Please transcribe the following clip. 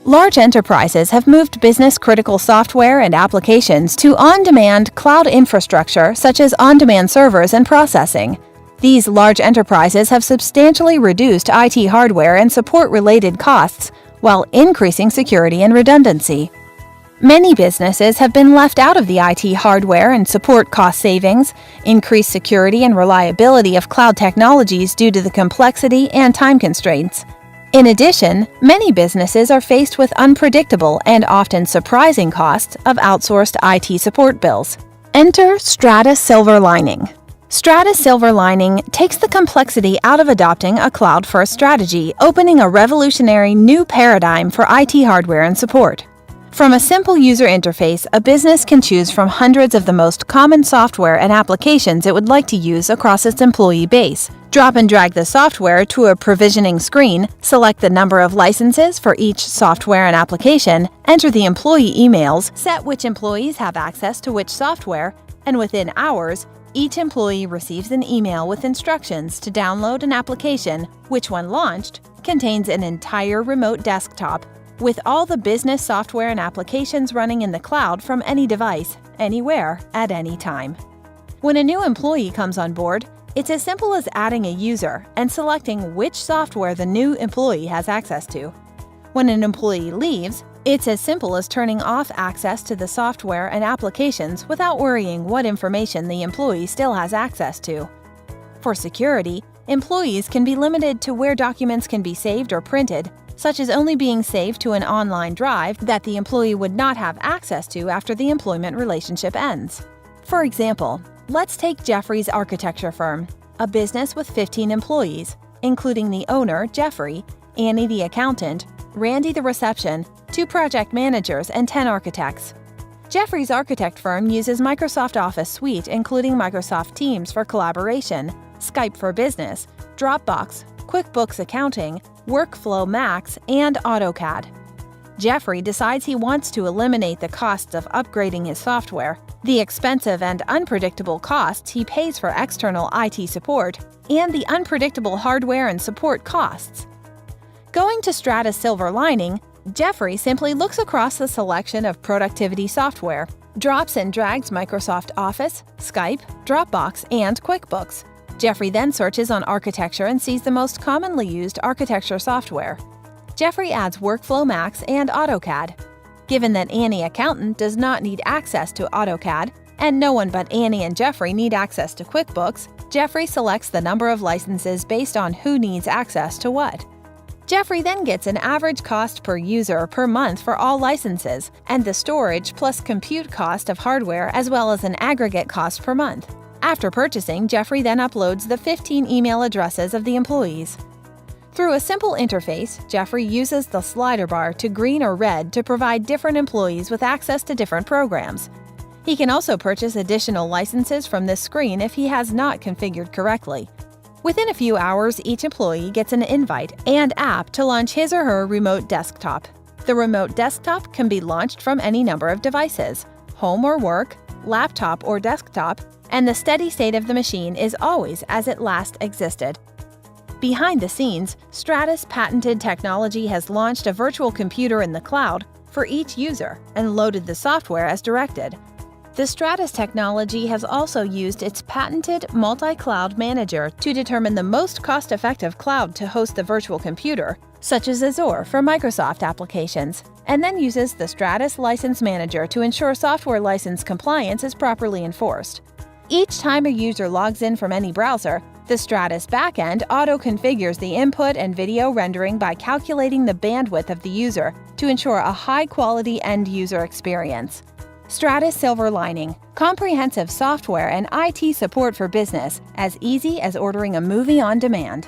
Large enterprises have moved business-critical software and applications to on-demand cloud infrastructure such as on-demand servers and processing. These large enterprises have substantially reduced IT hardware and support-related costs while increasing security and redundancy. Many businesses have been left out of the IT hardware and support cost savings, increased security and reliability of cloud technologies due to the complexity and time constraints. In addition, many businesses are faced with unpredictable and often surprising costs of outsourced IT support bills. Enter Stratus Silver Lining. Stratus Silver Lining takes the complexity out of adopting a cloud-first strategy, opening a revolutionary new paradigm for IT hardware and support. From a simple user interface, a business can choose from hundreds of the most common software and applications it would like to use across its employee base. Drop and drag the software to a provisioning screen, select the number of licenses for each software and application, enter the employee emails, set which employees have access to which software, and within hours, each employee receives an email with instructions to download an application, which when launched, contains an entire remote desktop with all the business software and applications running in the cloud from any device, anywhere, at any time. When a new employee comes on board, it's as simple as adding a user and selecting which software the new employee has access to. When an employee leaves, it's as simple as turning off access to the software and applications without worrying what information the employee still has access to. For security, employees can be limited to where documents can be saved or printed, such as only being saved to an online drive that the employee would not have access to after the employment relationship ends. For example, let's take Jeffrey's architecture firm, a business with 15 employees, including the owner, Jeffrey, Annie the accountant, Randy the reception, 2 project managers, and 10 architects. Jeffrey's architect firm uses Microsoft Office Suite, including Microsoft Teams for collaboration, Skype for business, Dropbox, QuickBooks Accounting, Workflow Max, and AutoCAD. Jeffrey decides he wants to eliminate the costs of upgrading his software, the expensive and unpredictable costs he pays for external IT support, and the unpredictable hardware and support costs. Going to Stratus Silver Lining, Jeffrey simply looks across the selection of productivity software, drops and drags Microsoft Office, Skype, Dropbox, and QuickBooks. Jeffrey then searches on architecture and sees the most commonly used architecture software. Jeffrey adds Workflow Max and AutoCAD. Given that Annie Accountant does not need access to AutoCAD, and no one but Annie and Jeffrey need access to QuickBooks, Jeffrey selects the number of licenses based on who needs access to what. Jeffrey then gets an average cost per user per month for all licenses, and the storage plus compute cost of hardware as well as an aggregate cost per month. After purchasing, Jeffrey then uploads the 15 email addresses of the employees. Through a simple interface, Jeffrey uses the slider bar to green or red to provide different employees with access to different programs. He can also purchase additional licenses from this screen if he has not configured correctly. Within a few hours, each employee gets an invite and app to launch his or her remote desktop. The remote desktop can be launched from any number of devices, home or work, laptop or desktop, and the steady state of the machine is always as it last existed. Behind the scenes, Stratus' patented technology has launched a virtual computer in the cloud for each user and loaded the software as directed. The Stratus technology has also used its patented multi-cloud manager to determine the most cost-effective cloud to host the virtual computer, such as Azure for Microsoft applications, and then uses the Stratus License Manager to ensure software license compliance is properly enforced. Each time a user logs in from any browser, the Stratus backend auto-configures the input and video rendering by calculating the bandwidth of the user to ensure a high-quality end-user experience. Stratus Silver Lining, comprehensive software and IT support for business, as easy as ordering a movie on demand.